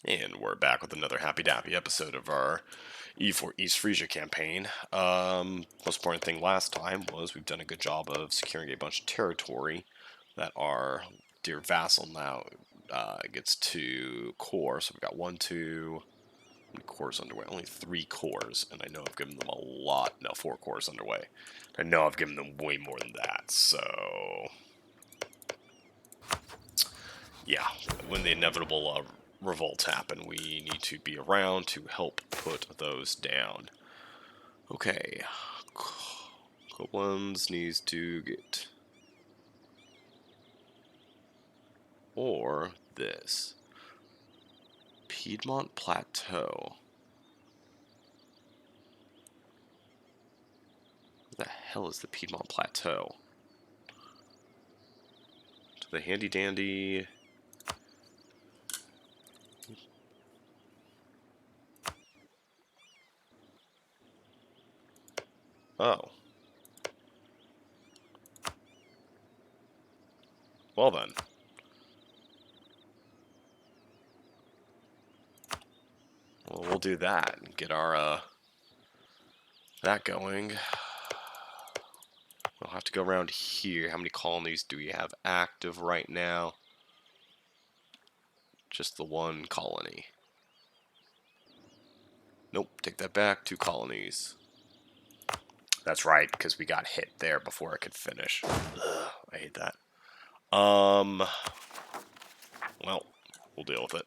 And we're back with another happy dappy episode of our EU4 East Frisia campaign. Most important thing last time was we've done a good job of securing a bunch of territory that our dear vassal now gets to core. So we've got one, two, how many cores underway? Only 3 cores, and I know I've given them a lot. No, 4 cores underway. I know I've given them way more than that. So yeah, when the inevitable revolts happen, we need to be around to help put those down. Okay, Koblenz needs to get, or this, Piedmont Plateau. What the hell is the Piedmont Plateau? To the handy dandy. Oh. Well then. Well, we'll do that and get our, that going. We'll have to go around here. How many colonies do we have active right now? Just the 1 colony. Nope, take that back. 2 colonies. That's right, because we got hit there before I could finish. Ugh, I hate that. Well, we'll deal with it.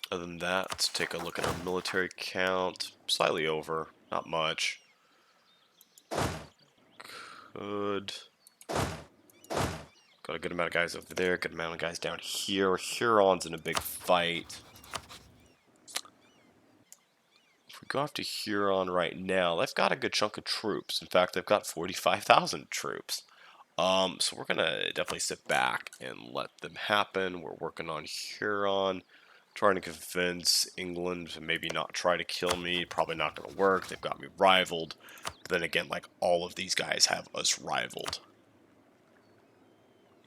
Other than that, let's take a look at our military count. Slightly over, not much. Good. Got a good amount of guys over there, good amount of guys down here. Huron's in a big fight. If we go after Huron right now, they've got a good chunk of troops. In fact, they've got 45,000 troops. So we're gonna definitely sit back and let them happen. We're working on Huron, trying to convince England to maybe not try to kill me. Probably not gonna work. They've got me rivaled. But then again, like, all of these guys have us rivaled.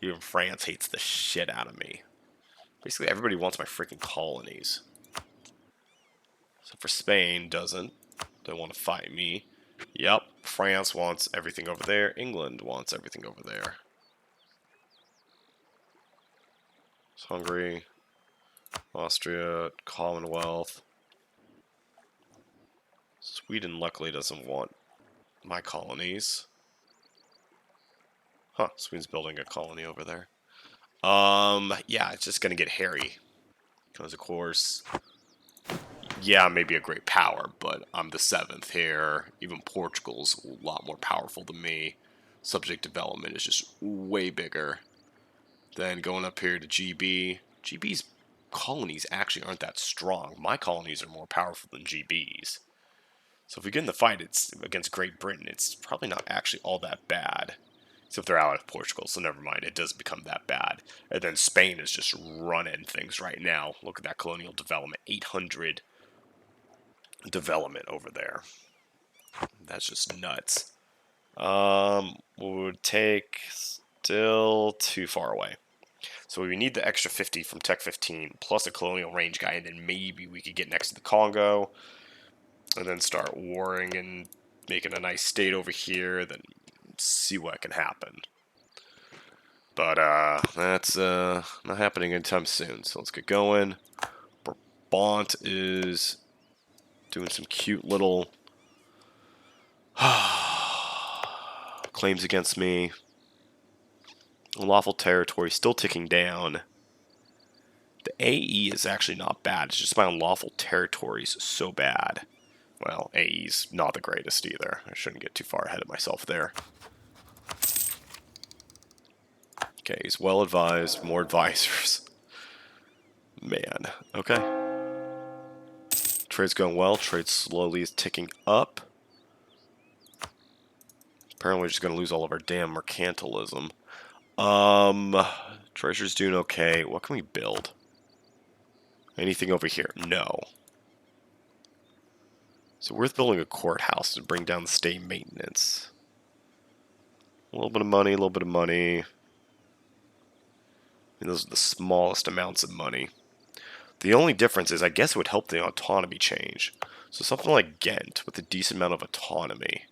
Even France hates the shit out of me. Basically, everybody wants my freaking colonies. Except for Spain doesn't. They want to fight me. Yep, France wants everything over there. England wants everything over there. It's Hungary, Austria, Commonwealth. Sweden luckily doesn't want my colonies. Huh, Sweden's building a colony over there. Yeah, it's just gonna get hairy. Because of course, yeah, maybe a great power, but I'm the 7th here. Even Portugal's a lot more powerful than me. Subject development is just way bigger. Then going up here to GB. GB's colonies actually aren't that strong. My colonies are more powerful than GB's. So if we get in the fight, it's against Great Britain, it's probably not actually all that bad. Except they're out of Portugal, so never mind, it doesn't become that bad. And then Spain is just running things right now. Look at that colonial development, 800 development over there. That's just nuts. Would take still too far away. So we need the extra 50 from Tech 15, plus a colonial range guy, and then maybe we could get next to the Congo, and then start warring and making a nice state over here, then see what can happen. But that's not happening anytime soon, so let's get going. Brabant is doing some cute little claims against me. Unlawful territory still ticking down. The AE is actually not bad. It's just my unlawful territory is so bad. Well, AE's not the greatest either. I shouldn't get too far ahead of myself there. Okay, he's well advised. More advisors. Man, okay. Trade's going well. Trade slowly is ticking up. Apparently we're just going to lose all of our damn mercantilism. Treasure's doing okay. What can we build? Anything over here? No. So worth building a courthouse to bring down the state maintenance. A little bit of money, a little bit of money. mean, those are the smallest amounts of money. The only difference is I guess it would help the autonomy change. So something like Ghent with a decent amount of autonomy.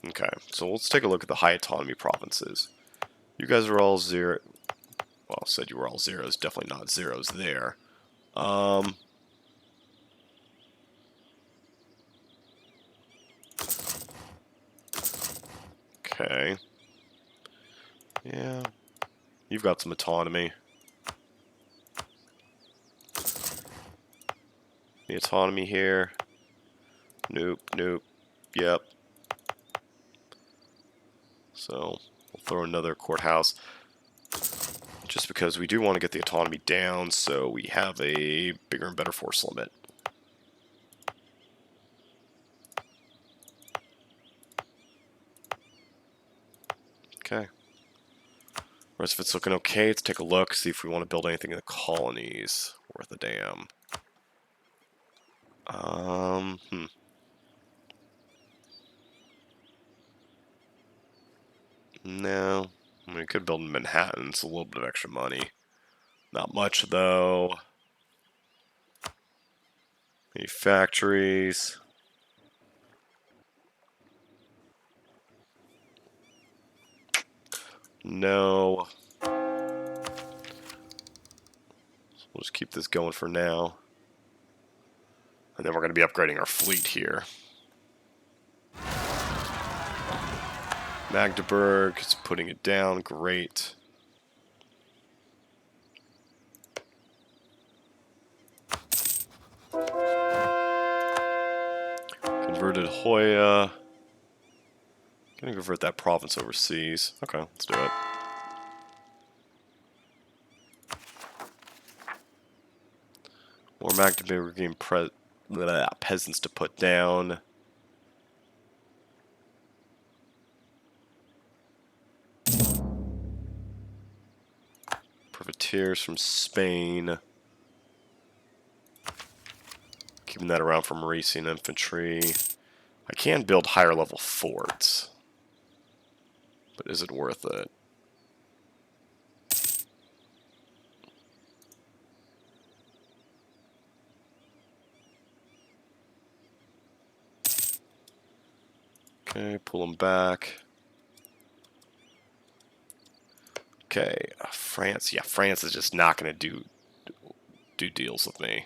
Okay, so let's take a look at the high autonomy provinces. You guys are all zero. Well, said you were all zeros. Definitely not zeros there. Okay. Yeah. You've got some autonomy. The autonomy here. Nope, nope. Yep. So, we'll throw another courthouse. Just because we do want to get the autonomy down so we have a bigger and better force limit. Okay. Rest of it's looking okay. Let's take a look, see if we want to build anything in the colonies worth a damn. No. I mean, we could build in Manhattan. It's a little bit of extra money. Not much, though. Any factories? No. So we'll just keep this going for now. And then we're going to be upgrading our fleet here. Magdeburg is putting it down. Great. Converted Hoya. Gonna convert that province overseas. Okay, let's do it. More Magdeburg game peasants to put down. Privateers from Spain. Keeping that around for Mauritian infantry. I can build higher level forts. But is it worth it? Okay, pull them back. Okay, France. Yeah, France is just not going to do deals with me.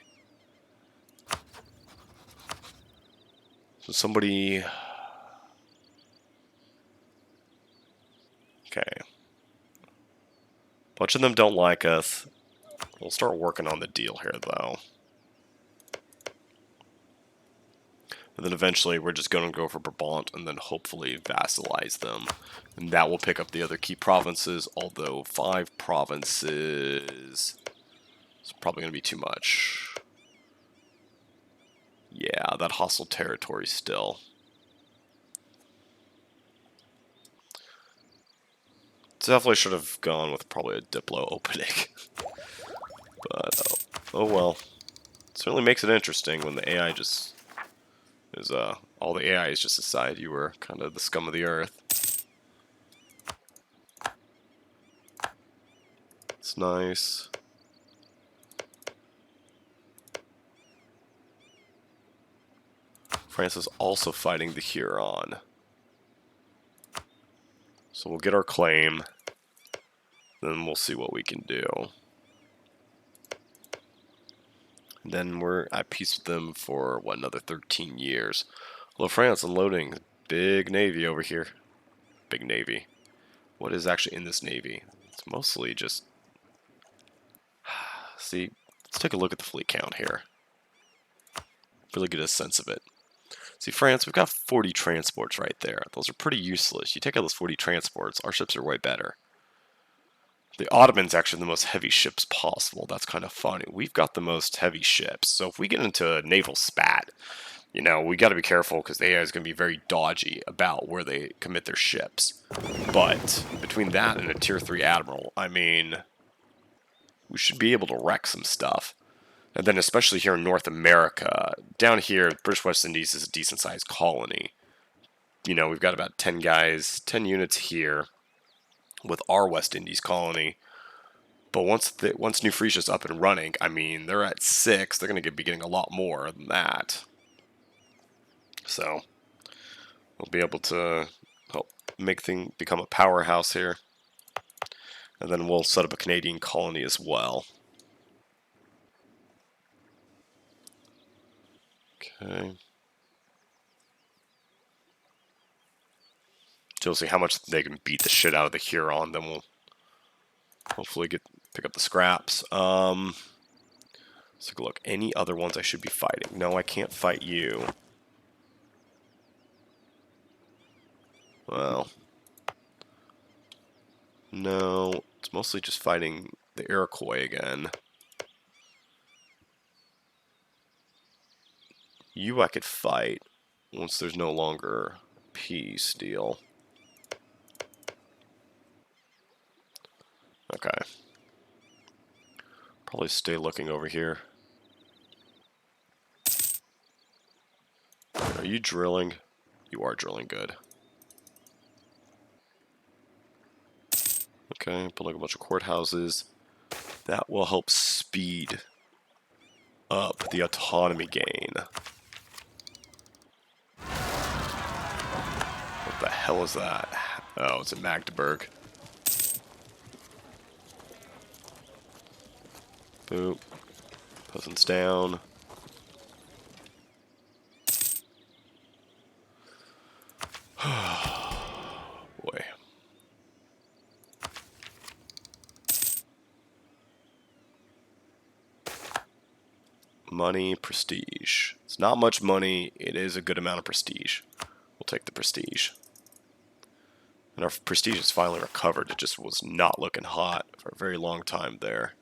So somebody... Okay. A bunch of them don't like us. We'll start working on the deal here, though. And then eventually we're just going to go for Brabant and then hopefully vassalize them. And that will pick up the other key provinces, although 5 provinces is probably going to be too much. Yeah, that hostile territory still. Definitely should have gone with probably a Diplo opening. But, oh well. It certainly makes it interesting when the AI just is, all the AI is just decide you were kind of the scum of the earth. It's nice. France is also fighting the Huron. So we'll get our claim. Then we'll see what we can do. And then we're at peace with them for, what, another 13 years. Although France unloading big navy over here. Big navy. What is actually in this navy? It's mostly just... See, let's take a look at the fleet count here. Really get a sense of it. See, France, we've got 40 transports right there. Those are pretty useless. You take out those 40 transports, our ships are way better. The Ottomans actually the most heavy ships possible. That's kind of funny. We've got the most heavy ships. So if we get into a naval spat, you know, we got to be careful because the AI is going to be very dodgy about where they commit their ships. But between that and a tier 3 admiral, I mean, we should be able to wreck some stuff. And then especially here in North America, down here, British West Indies is a decent sized colony. You know, we've got about 10 guys, 10 units here with our West Indies colony. But once New Frisia's up and running, I mean, they're at 6. They're going to be getting a lot more than that. So we'll be able to help make things become a powerhouse here. And then we'll set up a Canadian colony as well. Okay. So we'll see how much they can beat the shit out of the Huron. Then we'll hopefully pick up the scraps. Let's take a look. Any other ones I should be fighting? No, I can't fight you. Well, no, it's mostly just fighting the Iroquois again. You I could fight once there's no longer peace deal. Okay. Probably stay looking over here. Are you drilling? You are drilling, good. Okay, building a bunch of courthouses. That will help speed up the autonomy gain. What the hell is that? Oh, it's in Magdeburg. Boop. Peasants down. Boy. Money, prestige. It's not much money. It is a good amount of prestige. We'll take the prestige. And our prestige is finally recovered. It just was not looking hot for a very long time there.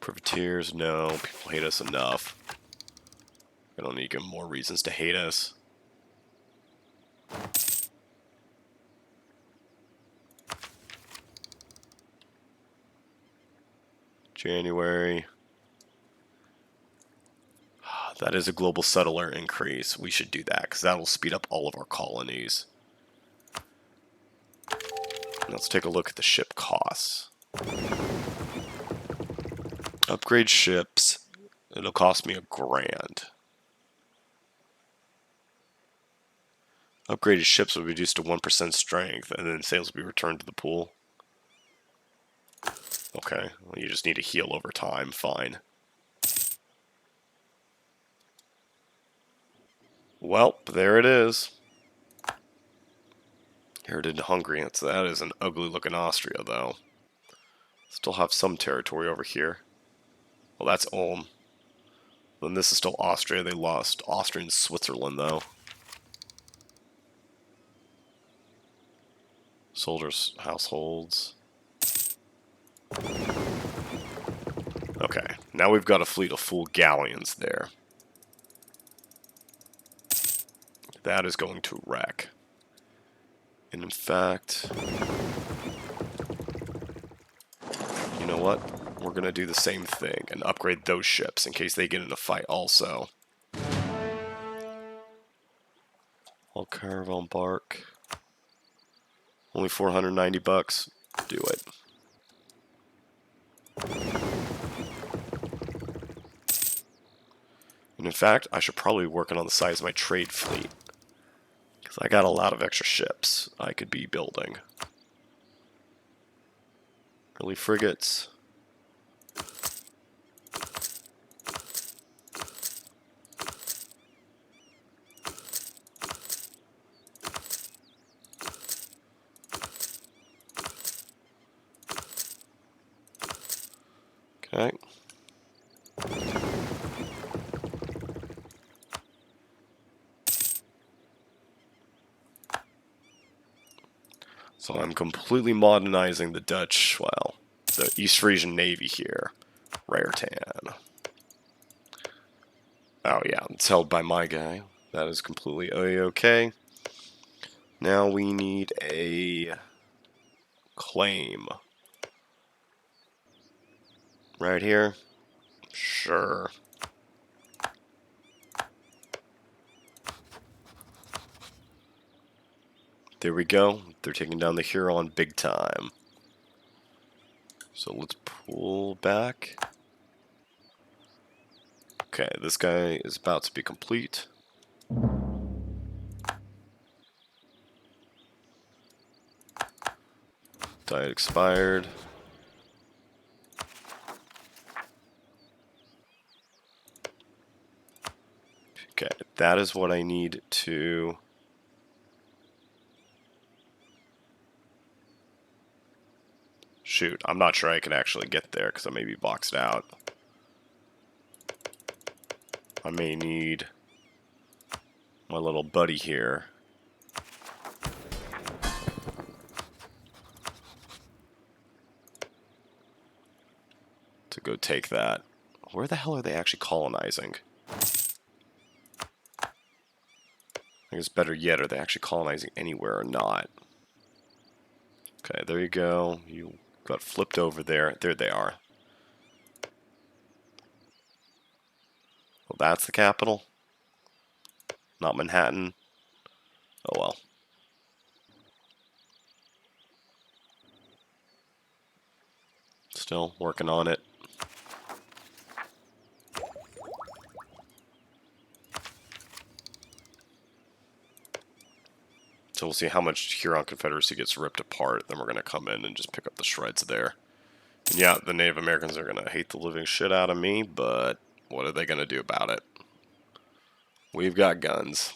Privateers, no. People hate us enough. I don't need to give them more reasons to hate us. January. That is a global settler increase. We should do that because that will speed up all of our colonies. Let's take a look at the ship costs. Upgrade ships. It'll cost me $1,000. Upgraded ships will reduce to 1% strength, and then sales will be returned to the pool. Okay, well, you just need to heal over time. Fine. Well, there it is. Heritage Hungary. That is an ugly looking Austria, though. Still have some territory over here. Well, that's Ulm. Then this is still Austria. They lost Austrian Switzerland, though. Soldiers' households. Okay, now we've got a fleet of full galleons there. That is going to wreck. And in fact, you know what? We're going to do the same thing and upgrade those ships in case they get in a fight also. All caravel bark. Only $490. Do it. And in fact, I should probably be working on the size of my trade fleet. Because I got a lot of extra ships I could be building. Early frigates. Okay. So I'm completely modernizing the Dutch, well, the East Frisian Navy here. Raritan. Oh yeah, it's held by my guy. That is completely A-okay. Now we need a claim. Right here. Sure. There we go. They're taking down the Huron big time. So let's pull back. Okay, this guy is about to be complete. Diet expired. Okay, that is what I need to... Shoot, I'm not sure I can actually get there because I may be boxed out. I may need my little buddy here to go take that. Where the hell are they actually colonizing? I guess better yet, are they actually colonizing anywhere or not? Okay, there you go. You got flipped over there. There they are. Well, that's the capital. Not Manhattan. Oh well. Still working on it. So we'll see how much Huron Confederacy gets ripped apart. Then we're going to come in and just pick up the shreds there. And yeah, the Native Americans are going to hate the living shit out of me, but what are they going to do about it? We've got guns.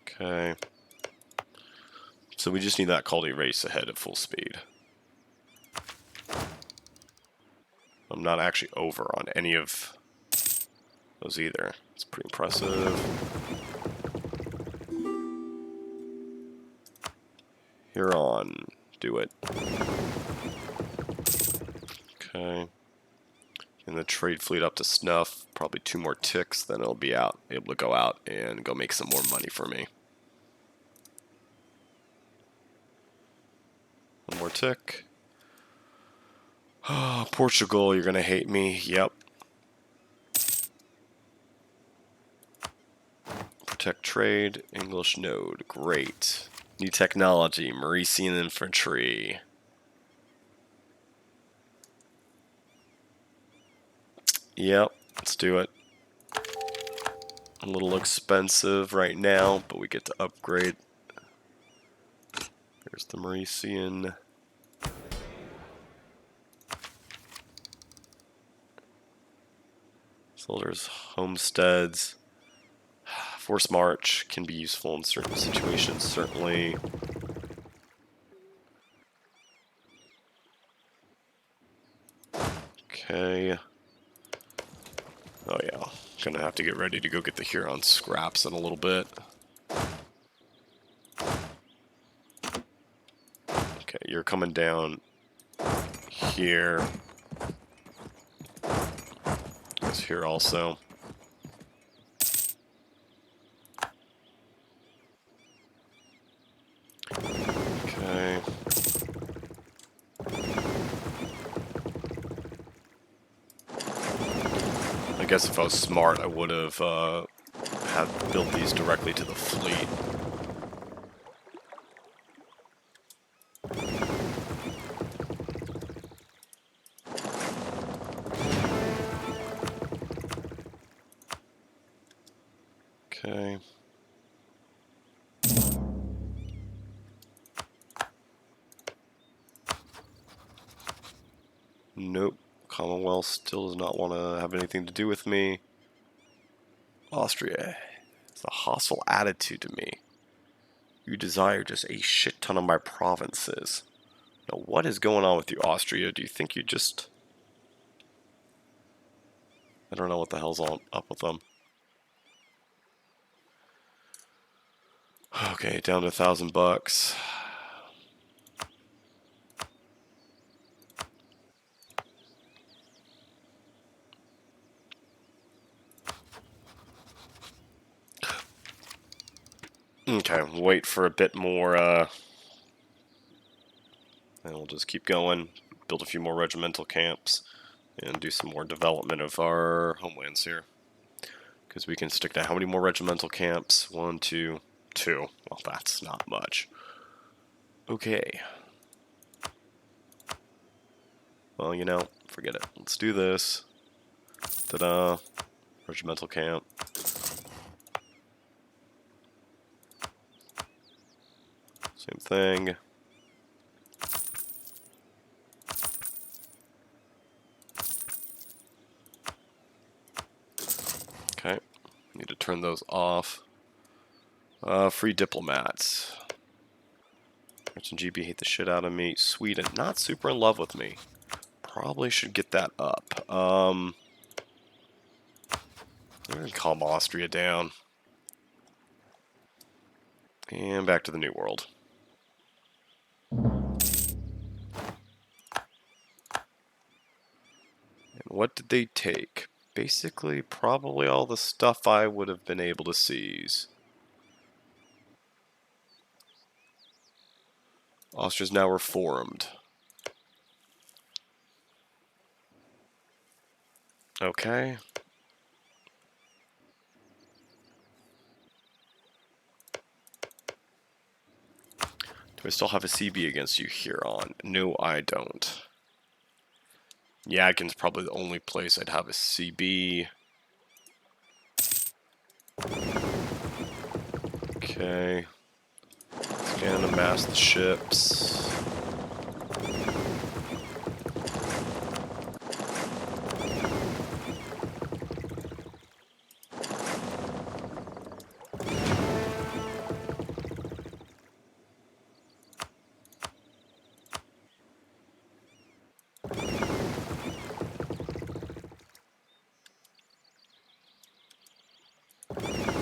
Okay. So we just need that Culti race ahead at full speed. I'm not actually over on any of those either. It's pretty impressive. Huron, do it. Okay. And the trade fleet up to snuff. Probably 2 more ticks, then it'll be able to go out and go make some more money for me. 1 more tick. Oh, Portugal, you're gonna hate me. Yep. Protect trade. English node. Great. New technology. Mauritian infantry. Yep. Let's do it. A little expensive right now, but we get to upgrade. There's the Mauritian. Soldiers, homesteads. Force march can be useful in certain situations, certainly. Okay. Oh yeah, gonna have to get ready to go get the Huron scraps in a little bit. Okay, you're coming down here. It's here also. Okay. I guess if I was smart, I would have built these directly to the fleet. Okay. Nope. Commonwealth still does not want to have anything to do with me. Austria has a hostile attitude to me. You desire just a shit ton of my provinces. Now, what is going on with you, Austria? Do you think you just... I don't know what the hell's up with them. Okay, down to $1,000. Okay, wait for a bit more And we'll just keep going, build a few more regimental camps, and do some more development of our homelands here. Because we can stick to how many more regimental camps? 1, 2, 2. Well, that's not much. Okay. Well, you know, forget it. Let's do this. Ta-da. Regimental camp. Same thing. Okay. Need to turn those off. Free diplomats. French and GB hate the shit out of me. Sweden, not super in love with me. Probably should get that up. I'm gonna calm Austria down. And back to the New World. And what did they take? Basically, probably all the stuff I would have been able to seize. Austria's now reformed. Okay. Do I still have a CB against you here on? No, I don't. Yadkin's probably the only place I'd have a CB. Okay. Scan and amass the ships.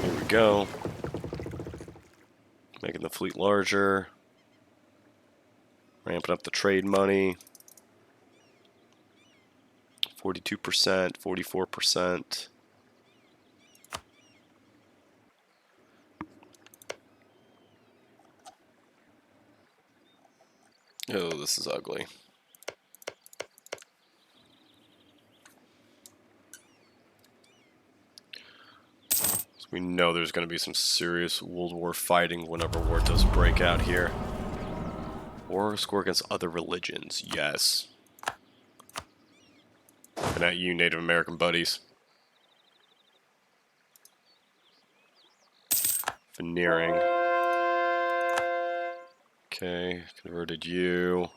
Here we go. Making the fleet larger. Ramping up the trade money. 42%, 44%. Oh, this is ugly. So we know there's going to be some serious World War fighting whenever war does break out here. War score against other religions, yes. Looking at you, Native American buddies. Veneering. Okay, converted you.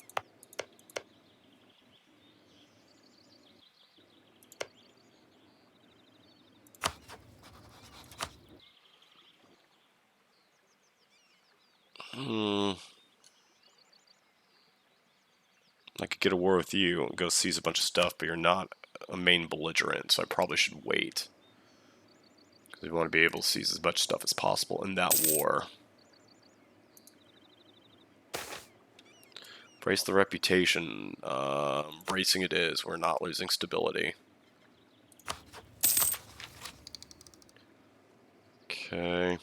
I could get a war with you and go seize a bunch of stuff, but you're not a main belligerent, so I probably should wait. Because we want to be able to seize as much stuff as possible in that war. Brace the reputation. Bracing it is. We're not losing stability. Okay.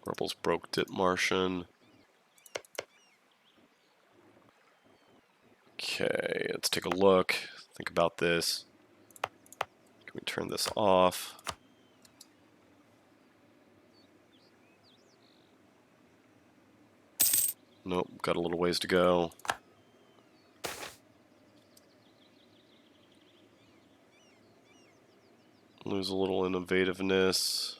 Rebels broke Dithmarschen. Okay, let's take a look. Think about this. Can we turn this off? Nope, got a little ways to go. Lose a little innovativeness.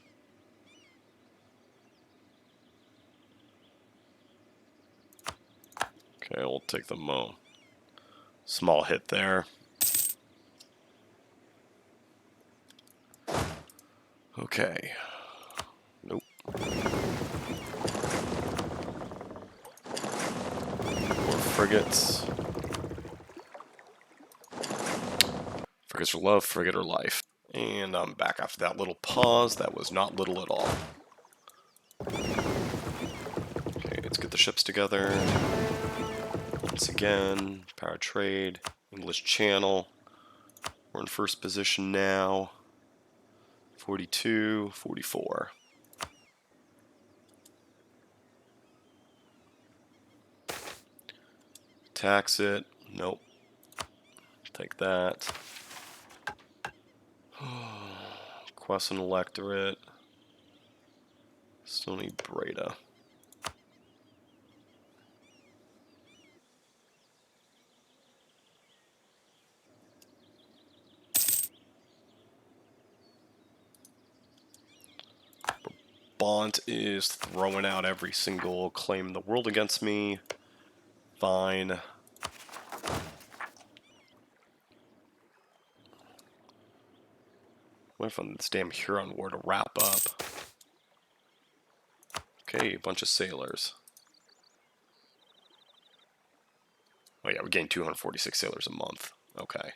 Okay, we'll take the small hit there. Okay. Nope. More frigates. Frigates are love, frigate or life. And I'm back after that little pause. That was not little at all. Okay, let's get the ships together. Once again, power trade, English Channel. We're in first position now. 42, 44. Tax it. Nope. Take that. Quesson Electorate. Still need Breda. Bont is throwing out every single claim in the world against me. Fine. Wait for this damn Huron war to wrap up. Okay, a bunch of sailors. Oh yeah, we gain 246 sailors a month. Okay.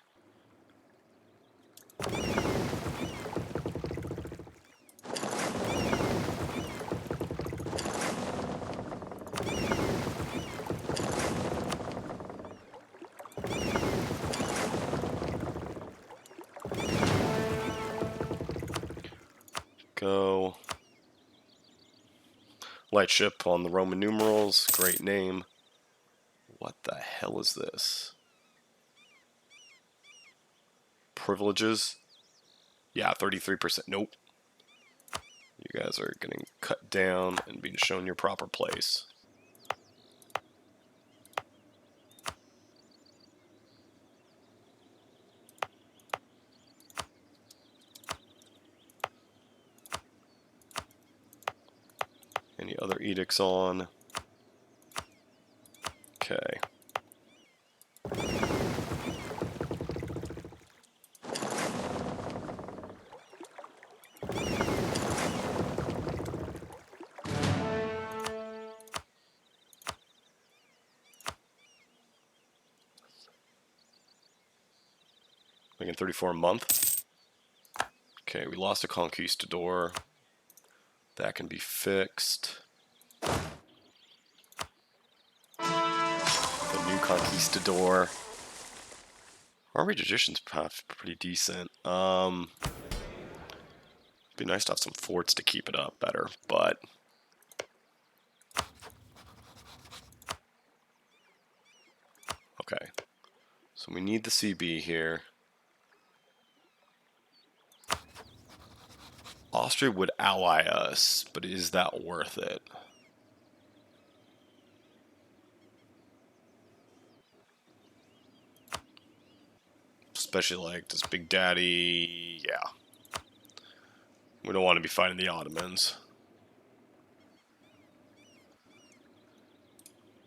Go. Light ship on the Roman numerals. Great name. What the hell is this? Privileges? Yeah, 33%. Nope. You guys are getting cut down and being shown your proper place. Any other edicts on? Okay. Making 34 a month. Okay, we lost a conquistador. That can be fixed. The new conquistador. Army tradition's pretty decent. Be nice to have some forts to keep it up better, but okay. So we need the CB here. Austria would ally us, but is that worth it? Especially like this Big Daddy, yeah. We don't want to be fighting the Ottomans.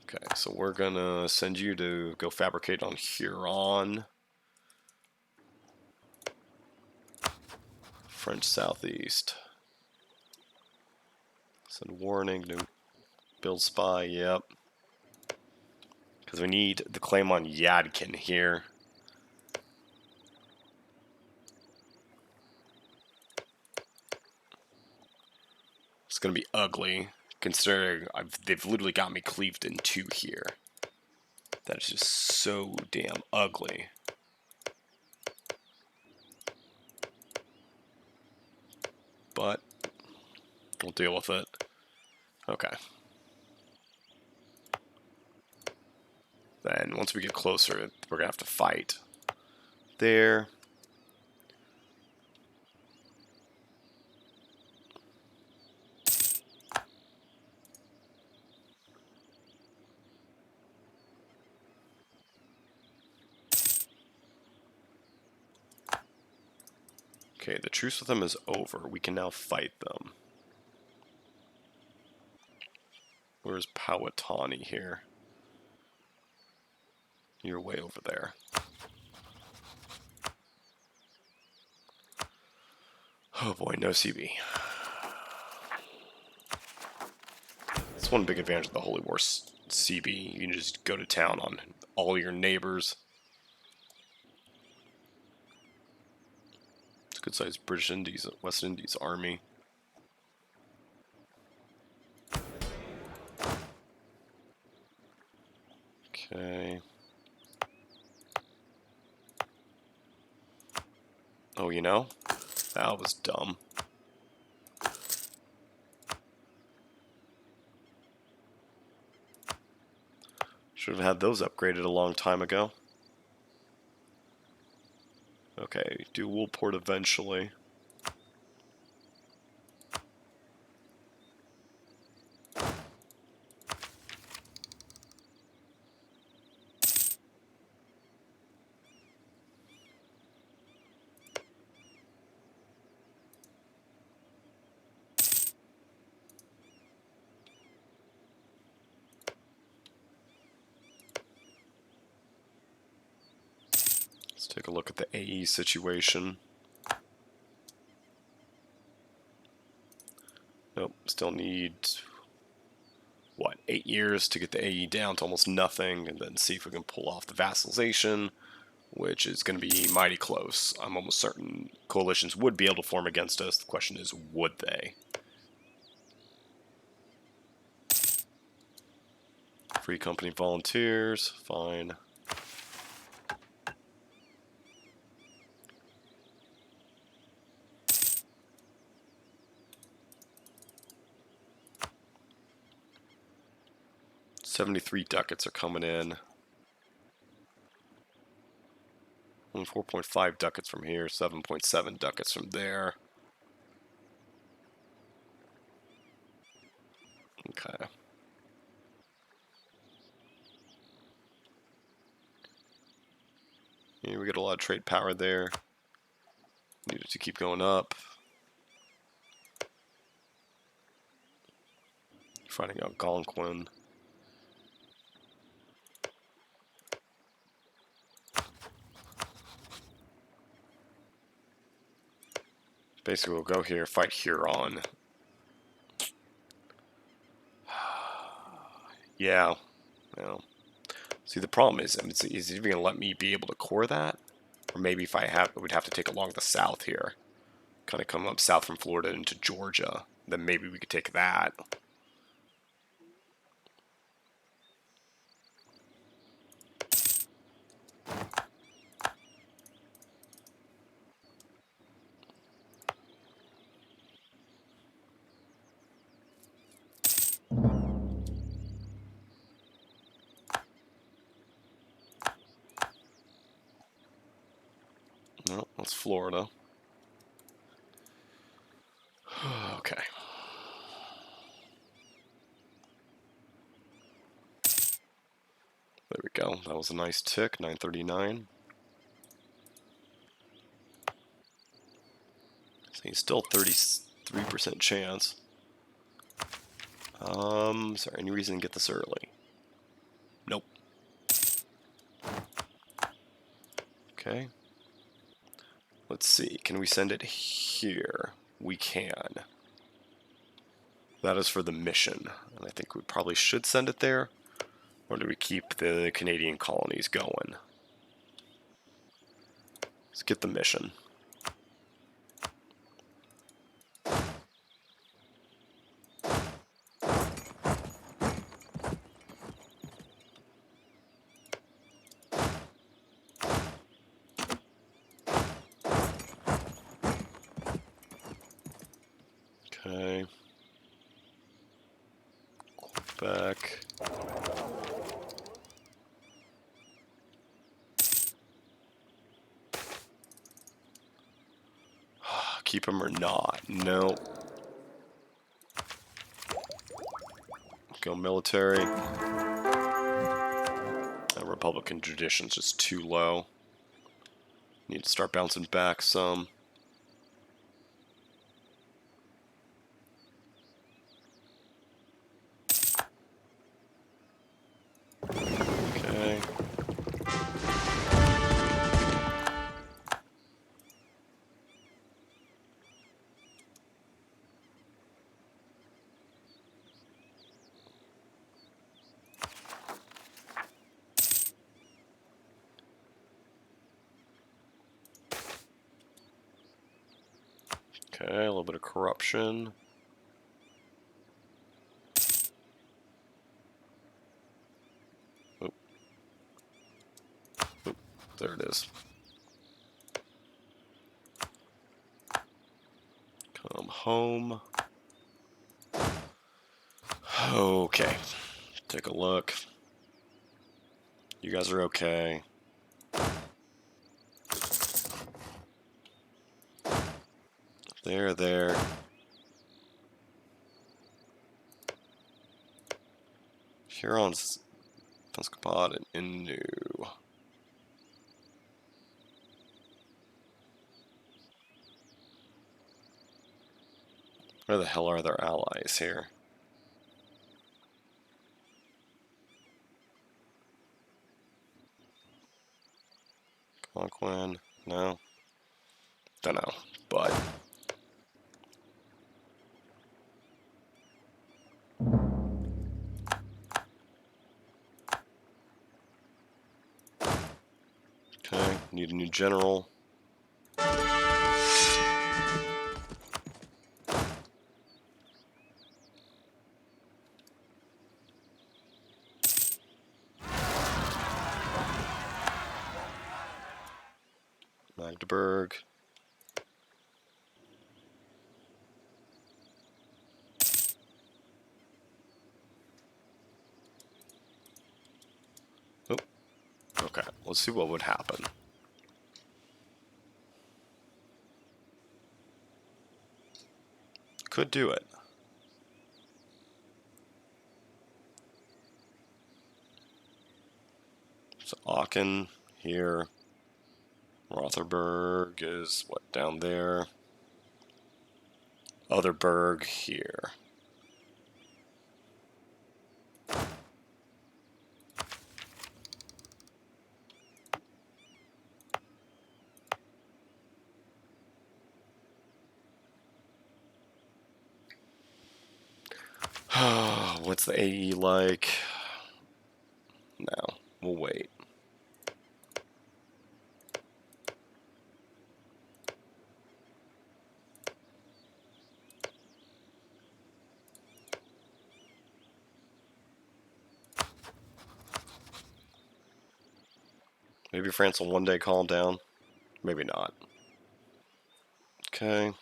Okay, so we're gonna send you to go fabricate on Huron. French Southeast. Send warning, no. Build spy, yep. Because we need the claim on Yadkin here. It's gonna be ugly, considering they've literally got me cleaved in two here. That is just so damn ugly. But we'll deal with it. Okay. Then once we get closer, we're gonna have to fight. There. Okay, the truce with them is over. We can now fight them. Where's Powhatan here? You're way over there. Oh boy, no CB. That's one big advantage of the Holy War CB. You can just go to town on all your neighbors. It's a good sized British Indies, West Indies army. Okay. Oh, you know? That was dumb. Should have had those upgraded a long time ago. Okay, do wool port eventually. Let's take a look at the AE situation. Nope, still need, what, 8 years to get the AE down to almost nothing, and then see if we can pull off the vassalization, which is going to be mighty close. I'm almost certain coalitions would be able to form against us. The question is, would they? Free company volunteers, fine. $73 ducats are coming in. Only 4.5 ducats from here, 7.7 ducats from there. Okay. Yeah, we get a lot of trade power there. Need it to keep going up. Finding out Algonquin. Basically, we'll go here, fight Huron. Yeah. Well, see, the problem is it even going to let me be able to core that? Or maybe if I would have to take along the south here. Kind of come up south from Florida into Georgia. Then maybe we could take that. No, that's Florida. Okay. There we go. That was a nice tick, 939. So he's still 33% chance. Is there any reason to get this early? Nope. Okay. Let's see. Can we send it here? We can. That is for the mission. And I think we probably should send it there. Or do we keep the Canadian colonies going? Let's get the mission. Okay. Quebec. Keep him or not? No. Go military. Republican tradition's just too low. Need to start bouncing back some. Okay. Okay, a little bit of corruption. Oop. Oop. There it is. Come home. Okay, take a look. You guys are okay. There. Huron's Penskapad and Innu. Where the hell are their allies here? Conquin? No. Don't know, but okay, need a new general. Magdeburg. Oh, okay. Let's see what would happen. Could do it. So Aachen here. Rotherburg is what, down there? Otherburg here. What's the AE like? No, we'll wait. Maybe France will one day calm down. Maybe not. Okay.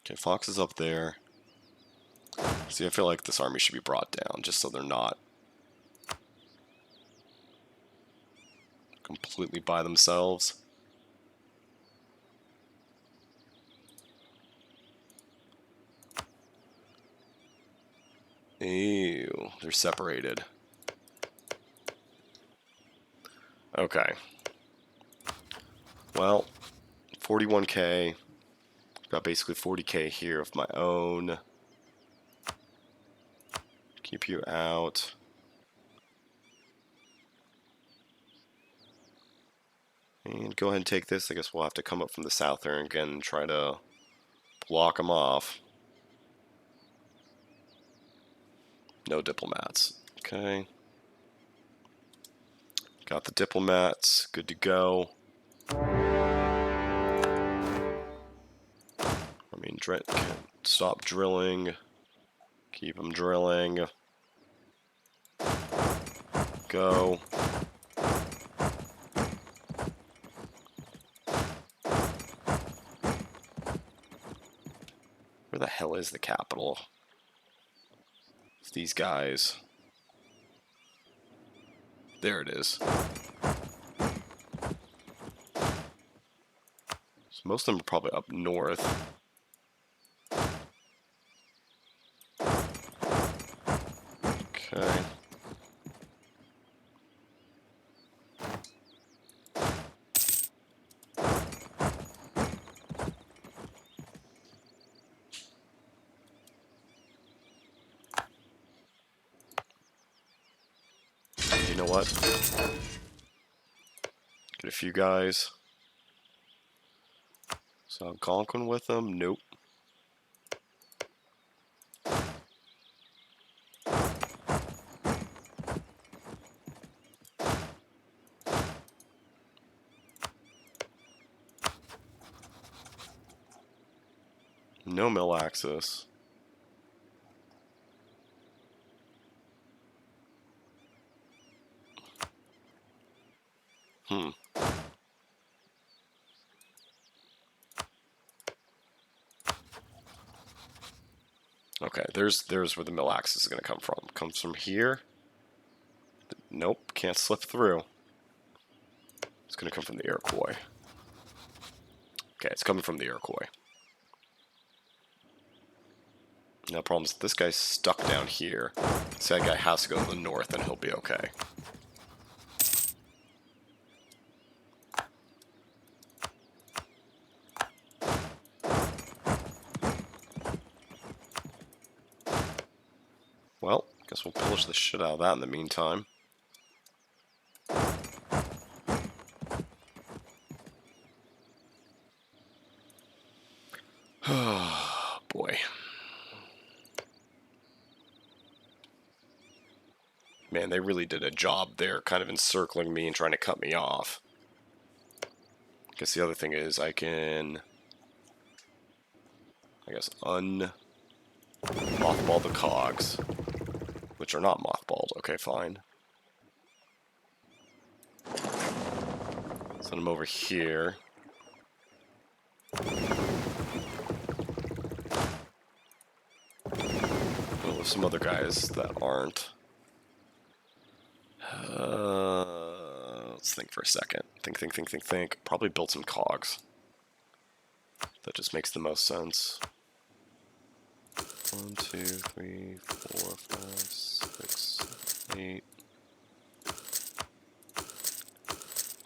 Okay, Fox is up there. See, I feel like this army should be brought down just so they're not completely by themselves. Ew, they're separated. Okay. Well, 41k. Got basically 40k here of my own. Keep you out. And go ahead and take this. I guess we'll have to come up from the south there again and try to block them off. No diplomats. Okay. Got the diplomats. Good to go. I mean, stop drilling. Keep them drilling. Go. Where the hell is the capital? It's these guys. There it is. So most of them are probably up north. Okay. You know what? Get a few guys. So Algonquin with them? Nope. No mill access. Okay, there's where the mill axis is going to come from. Comes from here. Nope, can't slip through. It's going to come from the Iroquois. Okay, it's coming from the Iroquois. No problems. This guy's stuck down here. So that guy has to go to the north and he'll be okay. Well, guess we'll pillage the shit out of that in the meantime. Oh, boy. Man, they really did a job there, kind of encircling me and trying to cut me off. I guess the other thing is I can, mothball the cogs, which are not mothballed. Okay, fine. Send them over here. Well, there's some other guys that aren't. Let's think for a second. Think. Probably build some cogs. That just makes the most sense. 1, 2, 3, 4, 5, 6, 8.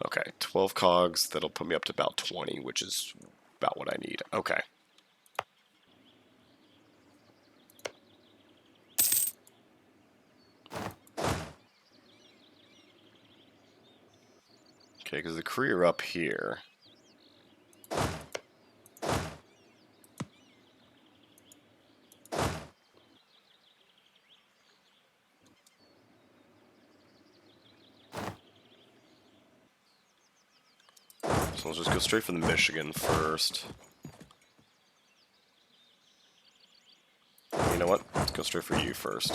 Okay, 12 cogs. That'll put me up to about 20, which is about what I need. Okay. Okay, because the Kree are up here. So let's just go straight for the Michigan first. You know what? Let's go straight for you first.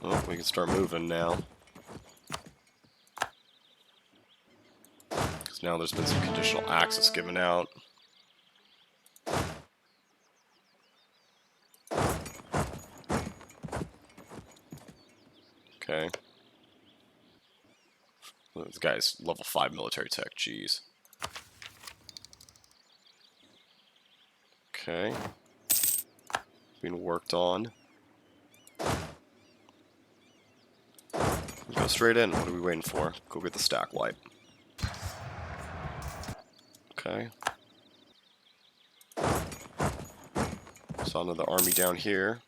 Oh, we can start moving now. Because now there's been some conditional access given out. Okay. This guy's level 5 military tech, jeez. Okay. Being worked on. Go straight in. What are we waiting for? Go get the stack wipe. Okay. Saw another army down here.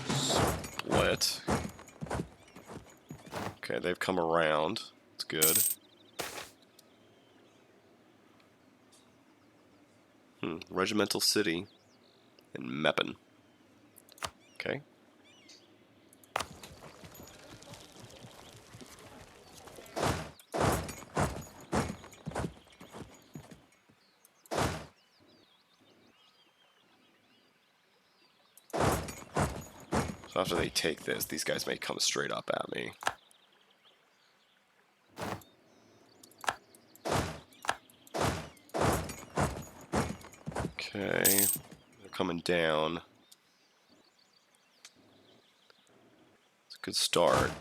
Split. Okay, they've come around. It's good. Regimental City in Meppen. Okay. So after they take this, these guys may come straight up at me. Okay, they're coming down. It's a good start.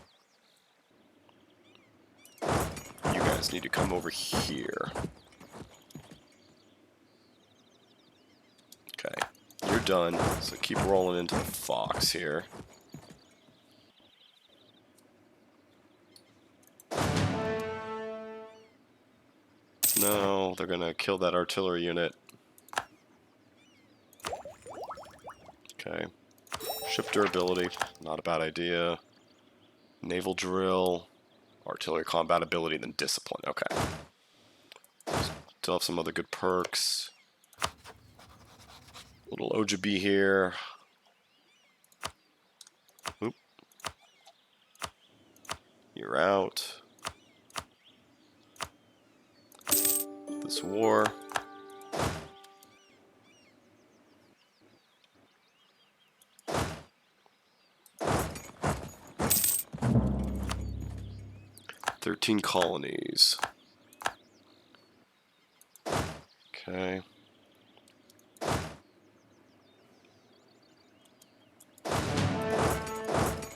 You guys need to come over here. Okay, you're done, so keep rolling into the Fox here. No, they're gonna kill that artillery unit. Okay. Ship durability, not a bad idea. Naval drill, artillery combat ability, then discipline. Okay. Still have some other good perks. Little OGB here. Oop. You're out. This war. 13 colonies. Okay.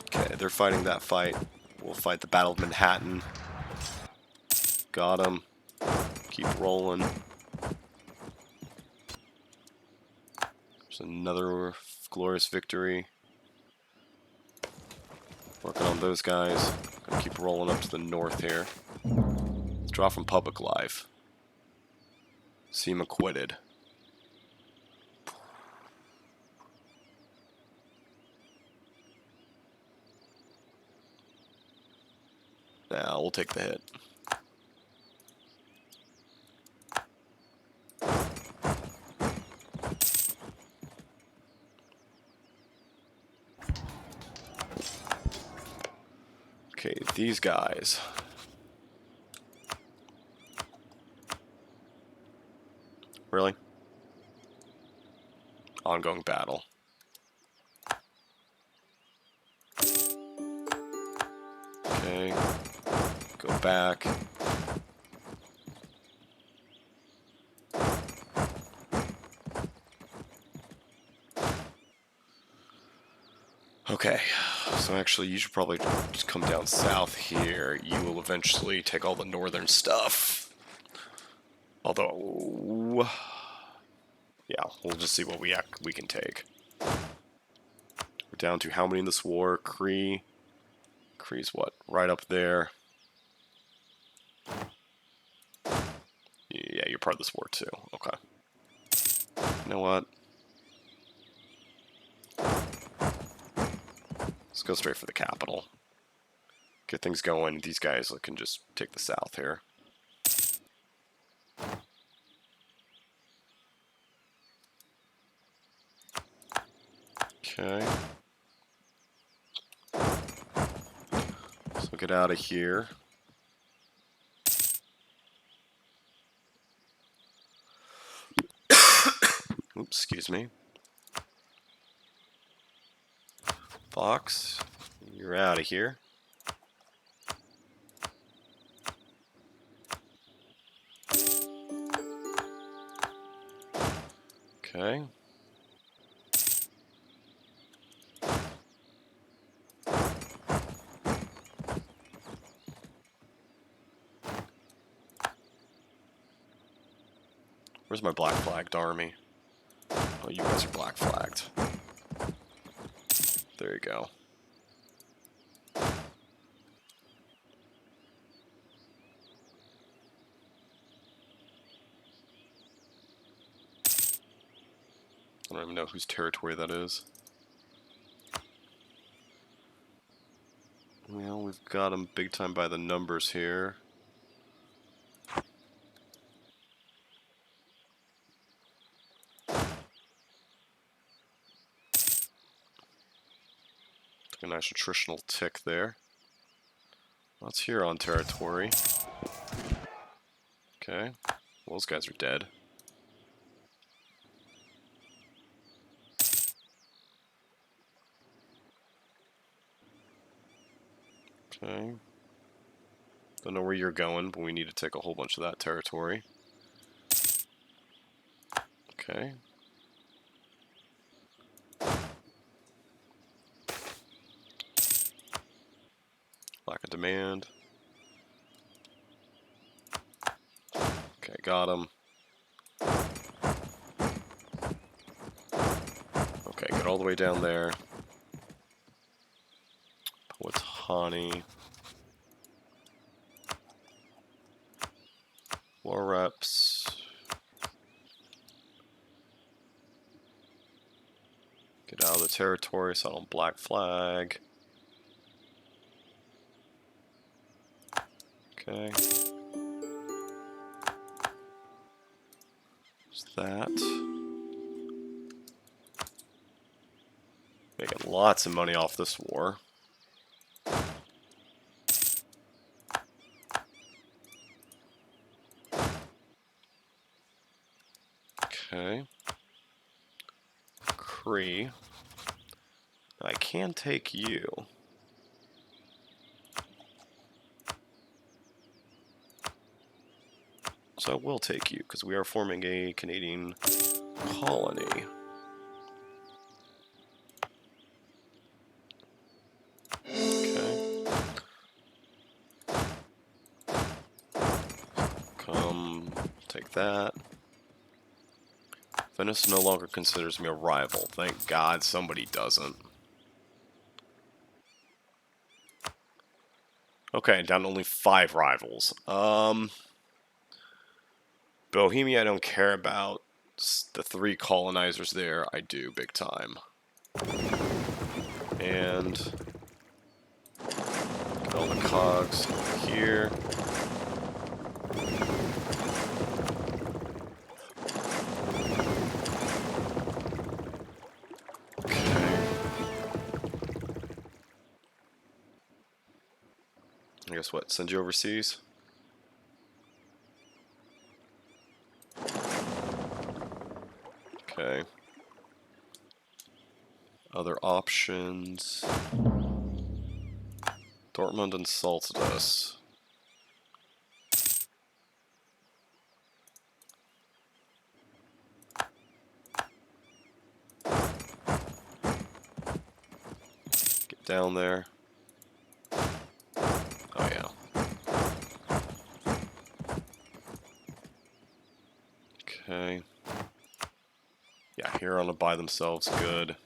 Okay, they're fighting that fight. We'll fight the Battle of Manhattan. Got him. Keep rolling. There's another glorious victory. Working on those guys. Gonna keep rolling up to the north here. Let's draw from public life. Seem acquitted. Nah, we'll take the hit. Okay, these guys. Really? Ongoing battle. Okay. Go back. Okay, so actually you should probably just come down south here. You will eventually take all the northern stuff. Although, yeah, we'll just see what we can take. We're down to how many in this war? Cree. Cree's what? Right up there. Yeah, you're part of this war too. Okay. You know what? Let's go straight for the capital. Get things going. These guys can just take the south here. Okay. So get out of here. Oops, excuse me. Fox, you're out of here. Okay. Where's my black flagged army? Oh, you guys are black flagged. There you go. I don't even know whose territory that is. Well, we've got them big time by the numbers here. Took a nice attritional tick there. That's Huron territory. Okay. Well, those guys are dead. Okay. Don't know where you're going, but we need to take a whole bunch of that territory. Okay. Lack of demand. Okay, got him. Okay, get all the way down there. Powhatan. War reps. Get out of the territory, settle on black flag. Okay. There's that. Making lots of money off this war. Okay. Cree. I can take you. So I will take you, because we are forming a Canadian colony. Okay. Come, take that. Venice no longer considers me a rival. Thank God somebody doesn't. Okay, down to only 5 rivals. Bohemia I don't care about. The 3 colonizers there, I do big time. And get all the cogs here. Okay. I guess what? Send you overseas? Okay. Other options. Dortmund insulted us. Get down there. Oh yeah. Okay. Yeah, here on a by themselves, good.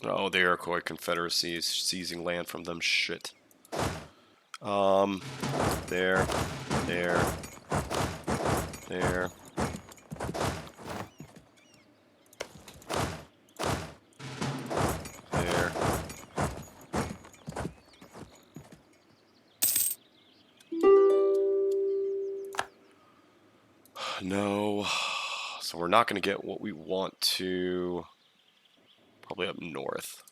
Oh, the Iroquois Confederacy is seizing land from them. Shit. There, there, there. There. No. So we're not going to get what we want to. Probably up north.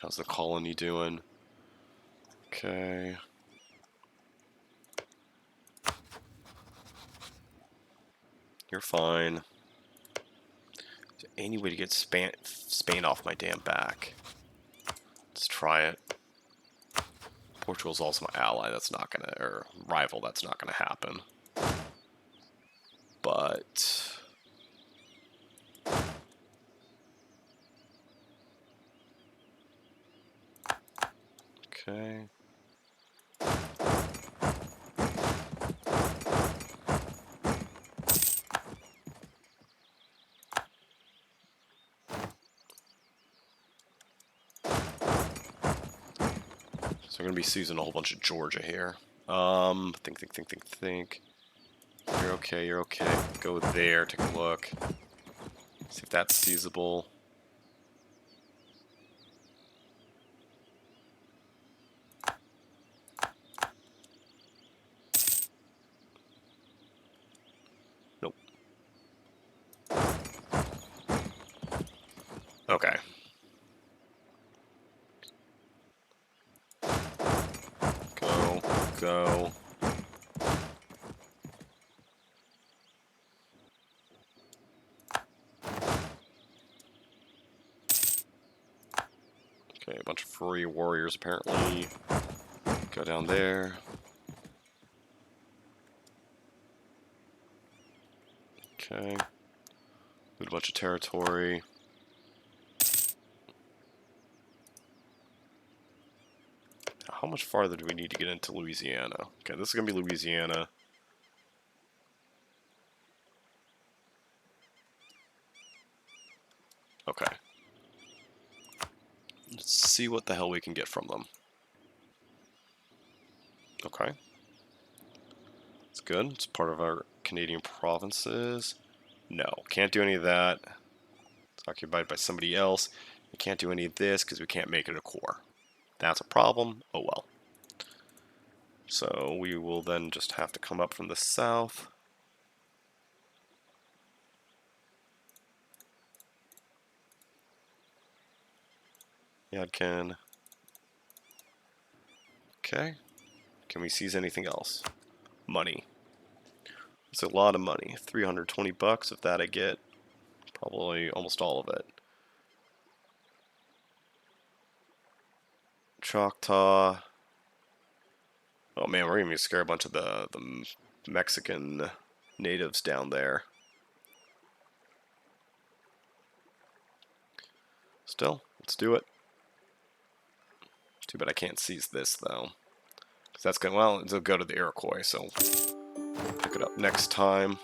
How's the colony doing? Okay. You're fine. Is there any way to get Spain off my damn back? Let's try it. Portugal's also my ally. That's not gonna, or rival. That's not gonna happen. But okay. So we're gonna be seizing a whole bunch of Georgia here. Think. You're okay, you're okay. Go there, take a look. See if that's seizable. Nope. Okay. Go. Okay, a bunch of free warriors apparently. Go down there. Okay. Loot a bunch of territory. How much farther do we need to get into Louisiana? Okay, this is going to be Louisiana. Okay. Let's see what the hell we can get from them. Okay. It's good. It's part of our Canadian provinces. No, can't do any of that. It's occupied by somebody else. We can't do any of this because we can't make it a core. That's a problem. Oh well. So we will then just have to come up from the south. Yadkin. Okay. Can we seize anything else? Money. It's a lot of money. 320 bucks. If that I get, probably almost all of it. Choctaw. Oh man, we're gonna scare a bunch of the Mexican natives down there. Still, let's do it. Too bad I can't seize this though. Cause that's gonna, well, it'll go to the Iroquois, so pick it up next time.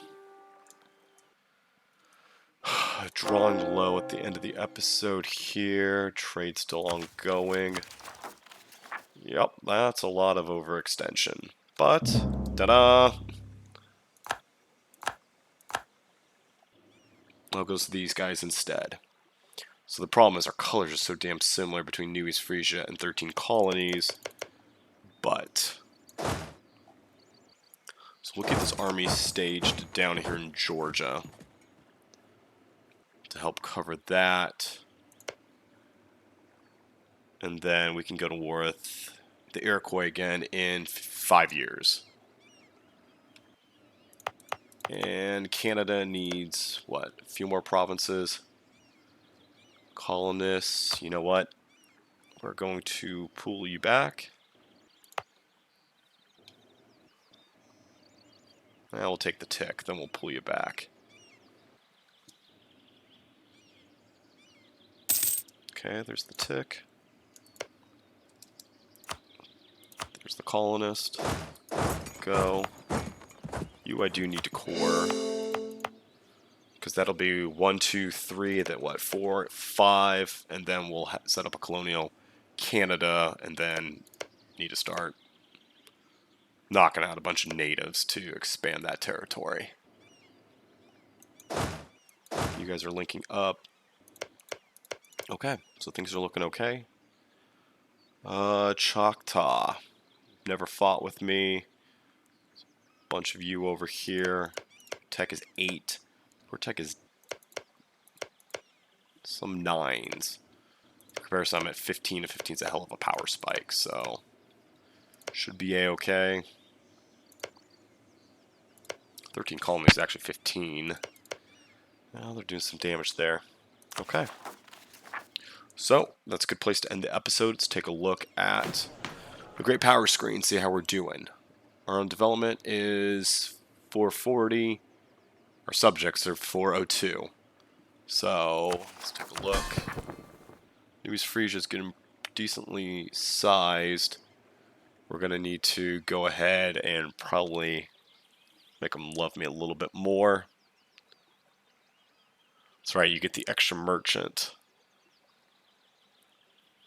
Drawing low at the end of the episode here. Trade still ongoing. Yep, that's a lot of overextension. But, ta-da! I'll go to these guys instead. So the problem is our colors are so damn similar between New East Frisia and 13 colonies. But, so we'll get this army staged down here in Georgia to help cover that. And then we can go to war with the Iroquois again in 5 years. And Canada needs, what, a few more provinces? Colonists, you know what? We're going to pull you back. We'll take the tick, then we'll pull you back. Okay, there's the tick. There's the colonist. Go. You I do need to core. Because that'll be 1, 2, 3, then what, 4, 5, and then we'll set up a colonial Canada, and then need to start knocking out a bunch of natives to expand that territory. You guys are linking up. Okay, so things are looking okay. Choctaw. Never fought with me. Bunch of you over here. Tech is 8. Poor tech is some 9s. For comparison, I'm at 15, and 15 is a hell of a power spike, so should be a-okay. 13 colonies, actually 15. Well, they're doing some damage there. Okay. So, that's a good place to end the episode. Let's take a look at the Great Power Screen, see how we're doing. Our own development is 440. Our subjects are 402. So, let's take a look. New East Frisia is getting decently sized. We're going to need to go ahead and probably make them love me a little bit more. That's right, you get the extra merchant.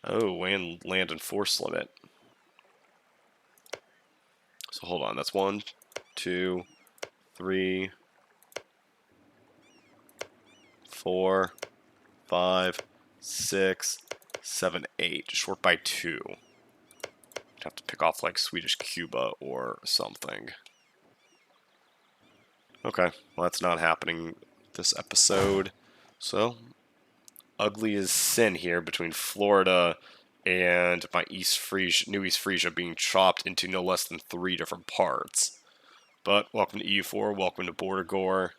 Oh, and land and force limit. So hold on, that's 1, 2, 3, 4, 5, 6, 7, 8. Short by 2. Have to pick off like Swedish Cuba or something. Okay, well that's not happening this episode. So, ugly as sin here between Florida and my East Frisia, New East Frisia being chopped into no less than 3 different parts. But welcome to EU4, welcome to Border Gore.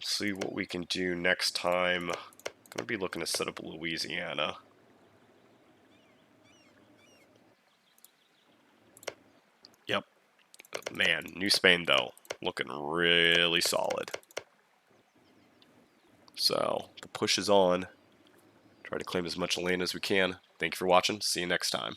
See what we can do next time. I'm going to be looking to set up Louisiana. Yep. Man, New Spain though, looking really solid. So, the push is on. Try to claim as much land as we can. Thank you for watching. See you next time.